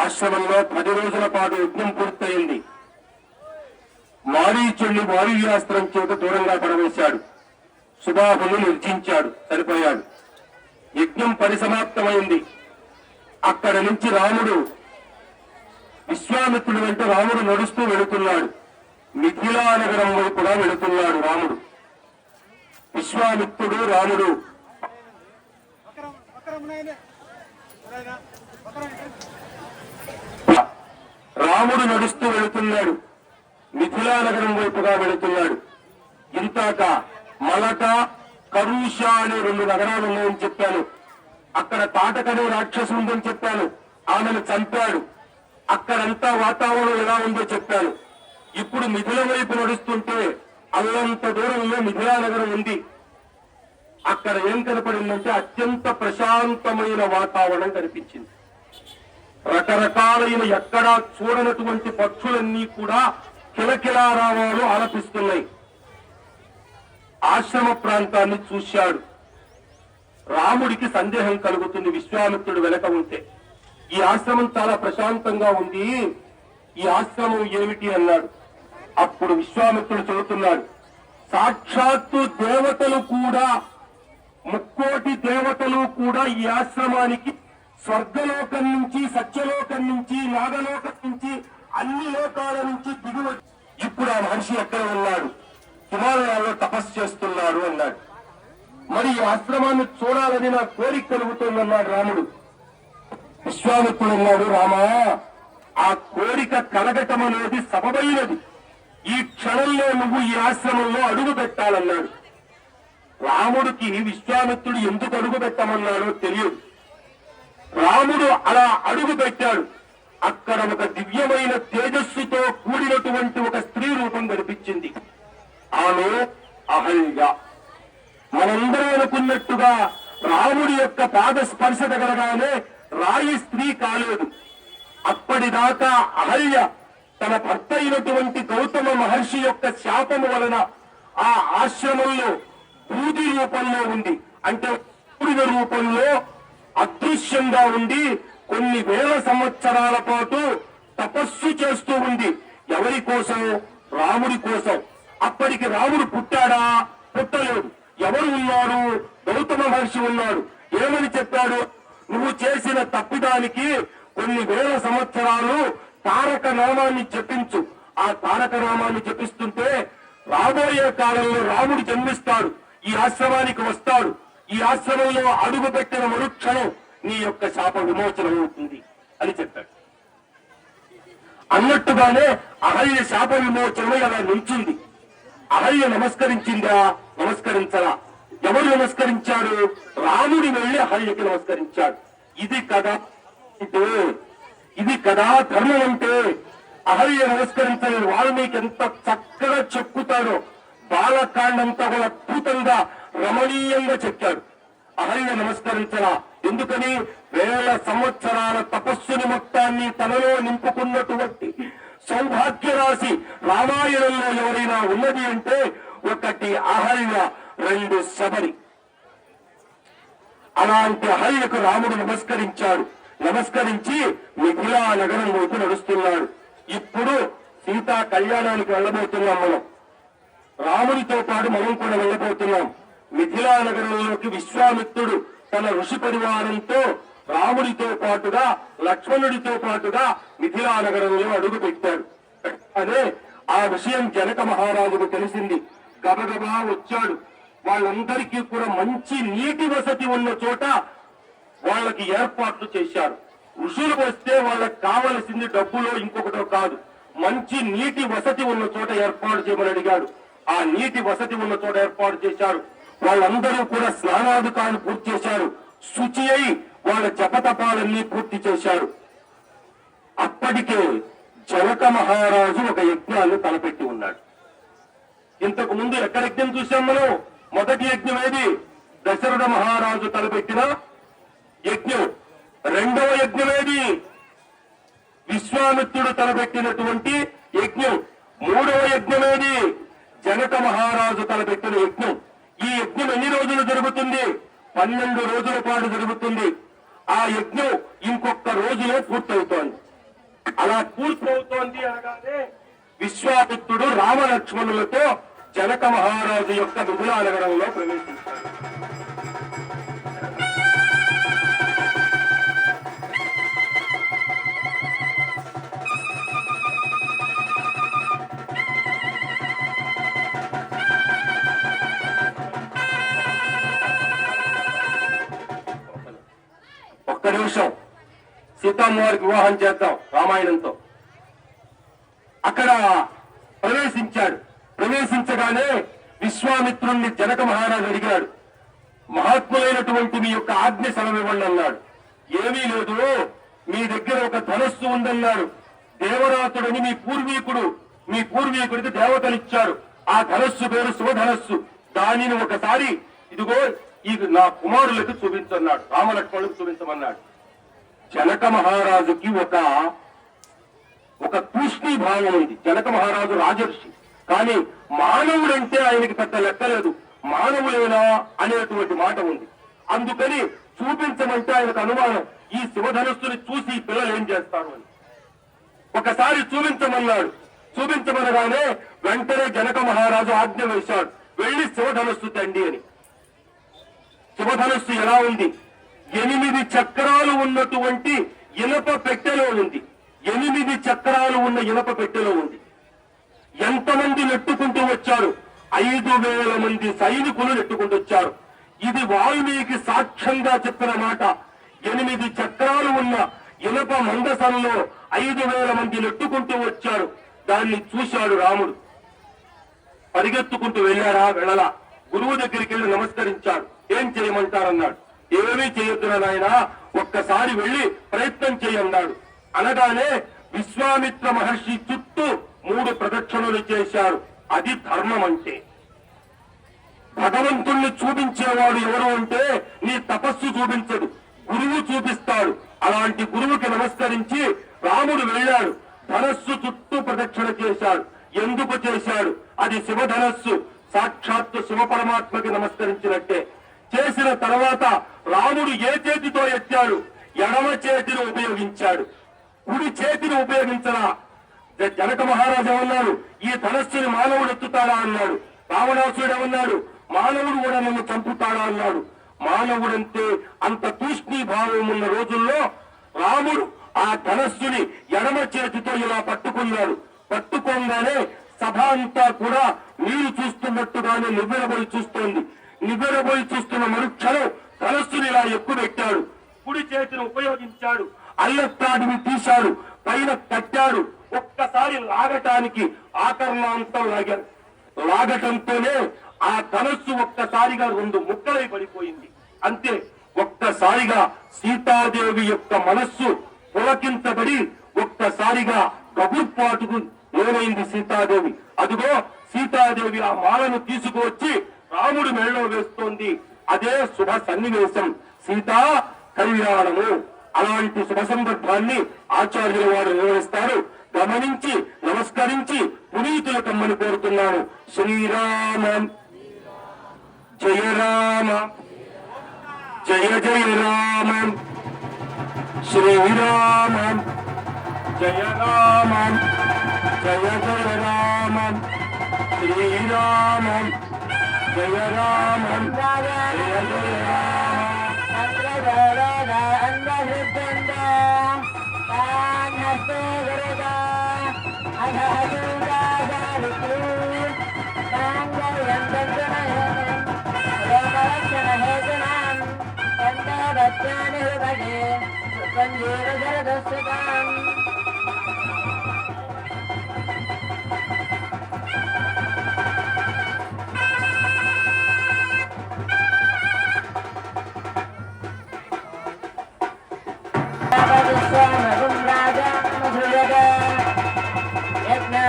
ఆశ్రమంలో 10 రోజుల పాటు యజ్ఞం పూర్తయింది. మారీచుణ్ణి వాయువ్యాస్త్రం చేత దూరంగా పడవేశాడు. సుబాహుని నిర్జించాడు, సరిపోయాడు. యజ్ఞం పరిసమాప్తమైంది. అక్కడి నుంచి రాముడు విశ్వామిత్రుడు వెంట రాముడు నడుస్తూ వెళుతున్నాడు. మిథిలా నగరం వైపుగా వెళుతున్నాడు రాముడు. విశ్వామిత్రుడు రాముడు రాముడు నడుస్తూ వెళుతున్నాడు. మిథిలా నగరం వైపుగా వెళుతున్నాడు. ఇంతాక మలక, కరుష అనే 2 నగరాలు ఉన్నాయని చెప్పాను. అక్కడ తాటకనే రాక్షసు ఉందని చెప్పాను. ఆమెను చంపాడు. అక్కడంతా వాతావరణం ఎలా ఉందో చెప్పాను. ఇప్పుడు మిథిల వైపు నడుస్తుంటే అల్లంత దూరంలో మిథిలా నగరం ఉంది. అక్కడ ఏం కనపడిందంటే అత్యంత ప్రశాంతమైన వాతావరణం కనిపించింది. రకరకాలైన ఎక్కడా చూడనటువంటి పక్షులన్నీ కూడా కిలకిలారావాలు ఆలపిస్తున్నాయి. ఆశ్రమ ప్రాంతాన్ని చూశాడు. రాముడికి సందేహం కలుగుతుంది విశ్వామిత్రుడు వెనక ఉంటే. ఈ ఆశ్రమం చాలా ప్రశాంతంగా ఉంది, ఈ ఆశ్రమం ఏమిటి అన్నాడు. అప్పుడు విశ్వామిత్రుడు చెబుతున్నాడు, సాక్షాత్తు దేవతలు కూడా, 3,000,000 దేవతలు కూడా ఈ ఆశ్రమానికి స్వర్గలోకం నుంచి, సత్యలోకం నుంచి, నాగలోకం నుంచి, అన్ని లోకాల నుంచి దిగువ. ఇప్పుడు ఆ మహర్షి ఎక్కడ ఉన్నాడు? హిమాలయాల్లో తపస్సు చేస్తున్నాడు అన్నాడు. మరి ఈ ఆశ్రమాన్ని చూడాలని నా కోరిక కలుగుతుందన్నాడు రాముడు. విశ్వామిత్రుడు అన్నాడు, రామా, ఆ కోరిక కలగటం అనేది సబబైనది. ఈ క్షణంలో నువ్వు ఈ ఆశ్రమంలో అడుగు పెట్టాలన్నాడు. రాముడికి విశ్వామిత్రుడు ఎందుకు అడుగు పెట్టమన్నాడో తెలియదు. రాముడు అలా అడుగు పెట్టాడు. అక్కడ ఒక దివ్యమైన తేజస్సుతో కూడినటువంటి ఒక స్త్రీ రూపం కనిపించింది. ఆమె అహల్య. మనందరూ అనుకున్నట్టుగా రాముడి యొక్క పాద స్పర్శ తగలగానే రాయి స్త్రీ కాలేదు. అప్పటిదాకా అహల్య తన భర్త అయినటువంటి గౌతమ మహర్షి యొక్క శాపము వలన ఆ ఆశ్రమంలో బూది రూపంలో ఉంది. అంటే బూడిద రూపంలో అదృశ్యంగా ఉండి కొన్ని వేల సంవత్సరాల పాటు తపస్సు చేస్తూ ఉంది. ఎవరి కోసం? రాముడి కోసం. అప్పటికి రాముడు పుట్టాడా? పుట్టలేదు. ఎవరు ఉన్నారు? గౌతమ మహర్షి ఉన్నాడు. ఏమని చెప్పాడు? నువ్వు చేసిన తప్పిదానికి కొన్ని వేల సంవత్సరాలు తారక నామాన్ని జపించు. ఆ తారక నామాన్ని జపిస్తుంటే రాబోయే కాలంలో రాముడు జన్మిస్తాడు, ఈ ఆశ్రమానికి వస్తాడు. ఈ ఆశ్రమంలో అడుగు పెట్టిన మరుక్షణం నీ యొక్క శాప విమోచన అవుతుంది అని చెప్పాడు. అన్నట్టుగానే అహల్య శాప విమోచనమై అలా నిల్చుంది. అహల్య నమస్కరించిందా? నమస్కరించలా. ఎవరు నమస్కరించాడు? రాముడి వెళ్లి అహల్యకి నమస్కరించాడు. ఇది కదా అంటే, ఇది కదా ధర్మం అంటే. అహల్య నమస్కరించని వాల్మీకి ఎంత చక్కగా చెప్పుతాడో, బాలకాండంతా కూడా అద్భుతంగా రమణీయంగా చెప్పాడు. అహల్య నమస్కరించలా. ఎందుకని? వేల సంవత్సరాల తపస్సుని మొత్తాన్ని తనలో నింపుకున్నటువంటి సౌభాగ్య రాశి రామాయణంలో ఎవరైనా ఉన్నది అంటే 1 అహల్య, 2 శబరి. అలాంటి అహల్యకు రాముడు నమస్కరించాడు. నమస్కరించి మిథిలా నగరం వైపు నడుస్తున్నాడు. ఇప్పుడు సీతా కళ్యాణానికి వెళ్ళబోతున్నాం మనం. రాముడితో పాటు మనం కూడా వెళ్ళబోతున్నాం. మిథిలా నగరంలోకి విశ్వామిత్రుడు తన ఋషి పరివారంతో రాముడితో పాటుగా, లక్ష్మణుడితో పాటుగా మిథిలా నగరంలో అడుగు పెట్టాడు. అదే ఆ విషయం జనక మహారాజుకు తెలిసింది. గబగబా వచ్చాడు. వాళ్ళందరికీ కూడా మంచి నీటి వసతి ఉన్న చోట వాళ్ళకి ఏర్పాట్లు చేశారు. ఋషులు వస్తే వాళ్ళకి కావలసింది డబ్బులో ఇంకొకటో కాదు, మంచి నీటి వసతి ఉన్న చోట ఏర్పాటు చేయమని అడిగాడు. ఆ నీటి వసతి ఉన్న చోట ఏర్పాటు చేశారు. వాళ్ళందరూ కూడా స్నానాధికారులు పూర్తి చేశారు. శుచి అయి వాళ్ళ జపతపాలన్నీ పూర్తి చేశారు. అప్పటికే జనక మహారాజు ఒక యజ్ఞాన్ని తలపెట్టి ఉన్నాడు. ఇంతకు ముందు ఎక్కడ యజ్ఞం చూశాం మనం? మొదటి యజ్ఞం ఏది? దశరథ మహారాజు తలపెట్టిన యజ్ఞం. రెండవ యజ్ఞం ఏది? విశ్వామిత్రుడు తలపెట్టినటువంటి యజ్ఞం. మూడవ యజ్ఞం ఏది? జనక మహారాజు తలపెట్టిన యజ్ఞం. ఈ యజ్ఞం ఎన్ని రోజులు జరుగుతుంది? 12 రోజుల పాటు జరుగుతుంది. ఆ యజ్ఞం ఇంకొక రోజులో పూర్తవుతోంది. అలా కూర్చోవుతోంది అనగానే విశ్వామిత్రుడు రామలక్ష్మణులతో జనక మహారాజు యొక్క మిథిలా నగరంలో ప్రవేశించాడు. ఒక్క నిమిషం, సీతమ్మ వారికి వివాహం చేద్దాం రామాయణంతో. అక్కడ ప్రవేశించాడు. ప్రవేశించగానే విశ్వామిత్రుణ్ణి జనక మహారాజు అడిగాడు, మహాత్ములైనటువంటి మీ యొక్క ఆజ్ఞ సెలవివ్వండి అన్నాడు. ఏమీ లేదు, మీ దగ్గర ఒక ధనస్సు ఉందన్నాడు. దేవరాతుడని మీ పూర్వీకుడికి దేవతలిచ్చారు. ఆ ధనస్సు పేరు శుభధనస్సు. దానిని ఒకసారి ఇదిగో ఈ నా కుమారులకు చూపించన్నాడు, రామలక్ష్మణులకు చూపించమన్నాడు. జనక మహారాజుకి ఒక తూష్ణీ భావం ఉంది. జనక మహారాజు రాజర్షి, కానీ మానవుడంటే ఆయనకి పెద్ద లెక్కలేదు. మానవులేనా అనేటువంటి మాట ఉంది. అందుకని చూపించమంటే ఆయనకు అనుమానం, ఈ శివధనస్సుని చూసి పిల్లలు ఏం చేస్తారు అని. ఒకసారి చూపించమన్నాడు. చూపించమనగానే వెంటనే జనక మహారాజు ఆజ్ఞ వేశాడు, వెళ్లి శివధనస్సు తండి అని. శివధనస్సు ఎలా ఉంది? 8 చక్రాలు ఉన్నటువంటి ఇనప పెట్టెలో ఉంది. 8 చక్రాలు ఉన్న ఇనప పెట్టెలో ఉంది. ఎంతమంది నెట్టుకుంటూ వచ్చారు? 5,000 మంది సైనికులు నెట్టుకుంటూ వచ్చారు. ఇది వాల్మీకి సాక్ష్యంగా చెప్పిన మాట. 8 చక్రాలు ఉన్న ఇనప మందసంలో 5,000 మంది నెట్టుకుంటూ వచ్చారు. దాన్ని చూశాడు రాముడు. పరిగెత్తుకుంటూ వెళ్ళలా. గురువు దగ్గరికి వెళ్లి నమస్కరించాడు. ఏం చేయమంటారన్నాడు. ఏమీ చేయొద్దున నాయనా, ఒక్కసారి వెళ్లి ప్రయత్నం చేయన్నాడు. అనగానే విశ్వామిత్ర మహర్షి చుట్టూ 3 ప్రదక్షిణలు చేశారు. అది ధర్మం అంటే. భగవంతుణ్ణి చూపించేవాడు ఎవరు అంటే నీ తపస్సు చూపించడు, గురువు చూపిస్తాడు. అలాంటి గురువుకి నమస్కరించి రాముడు వెళ్ళాడు. ధనస్సు చుట్టూ ప్రదక్షిణ చేశాడు. ఎందుకు చేశాడు? అది శివధనస్సు. సాక్షాత్తు శివ పరమాత్మకి నమస్కరించినట్టే. చేసిన తర్వాత రాముడు ఏ చేతితో ఎత్తాడు? ఎడమ చేతిని ఉపయోగించాడు. కుడి చేతిని ఉపయోగించరా. జనక మహారాజు ఏమన్నాడు? ఈ ధనస్సుని మానవుడు ఎత్తుతాడా అన్నాడు. రావణాసుడు ఏమన్నాడు? మానవుడు కూడా నన్ను చంపుతాడా అన్నాడు. మానవుడంటే అంత తూష్ణీ భావం ఉన్న రోజుల్లో రాముడు ఆ ధనస్సుని ఎడమ చేతితో ఇలా పట్టుకున్నాడు. పట్టుకోగానే సభ అంతా కూడా నీరు చూస్తున్నట్టుగానే నివ్వెరబోయి చూస్తోంది. నివ్వెరబోయి చూస్తున్న మరుక్షణం ధనస్సుని ఇలా ఎక్కుపెట్టాడు. కుడి చేతిని ఉపయోగించాడు. అల్లత్రాడిని తీశాడు. పైన కట్టాడు. ఒక్కసారి లాగటానికి ఆకర్ణాంతం లాగారు. లాగటంతోనే ఆ ధనస్సు ఒక్కసారిగా 2 ముక్కలై పడిపోయింది. అంతే. ఒక్కసారిగా సీతాదేవి యొక్క మనస్సు పులకించబడి ఒక్కసారిగా గబుర్పాటుకు లోనైంది సీతాదేవి. అదిగో సీతాదేవి ఆ మాలను తీసుకువచ్చి రాముడి మెడలో వేస్తోంది. అదే శుభ సన్నివేశం, సీతా కళ్యాణము. అలాంటి శుభ సందర్భాన్ని ఆచార్యుల వారు నిర్వహిస్తారు. గమనించి నమస్కరించి పునీతులు కమ్మని కోరుతున్నాను. శ్రీరామ జయ రామ జయ జయ రామ, శ్రీరామ జయ రామ జయ జయ రామ, శ్రీరామ జయ రామ జయ జయ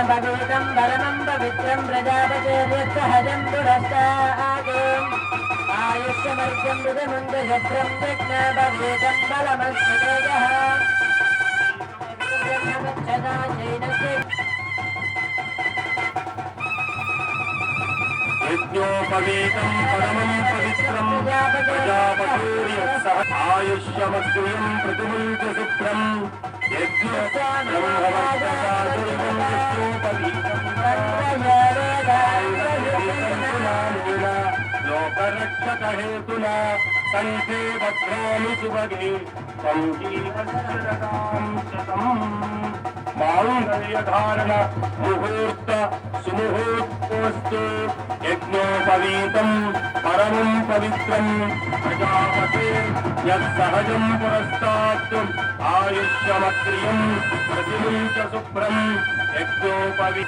భగవతం బలనం పవిత్రం ప్రజాపతిర్యహజం పురస్తాగం ఆయుష్యమర్గం మృదముందభద్రం విఘ్నభవేదం బలమస్మతేజః యజ్ఞోపవీతం పరమం పవిత్రం ప్రజాపతిర్యః ఆయుష్యమగ్ర్యం ప్రతిముంచ శుభ్రం లోకరక్షక హేతున కంఠే భద్రామి సుభగే సంజీవశరదాం శతం మాంగళ్యధారణ ముహూర్త సుముహూర్తోస్తు యజ్ఞోపవీతం పరమం పవిత్రం ప్రజాపతే యత్సహజం పురస్తాత్ ఆయుష్యమక్రియం ప్రతిముంచ శుభ్రం యజ్ఞోపవి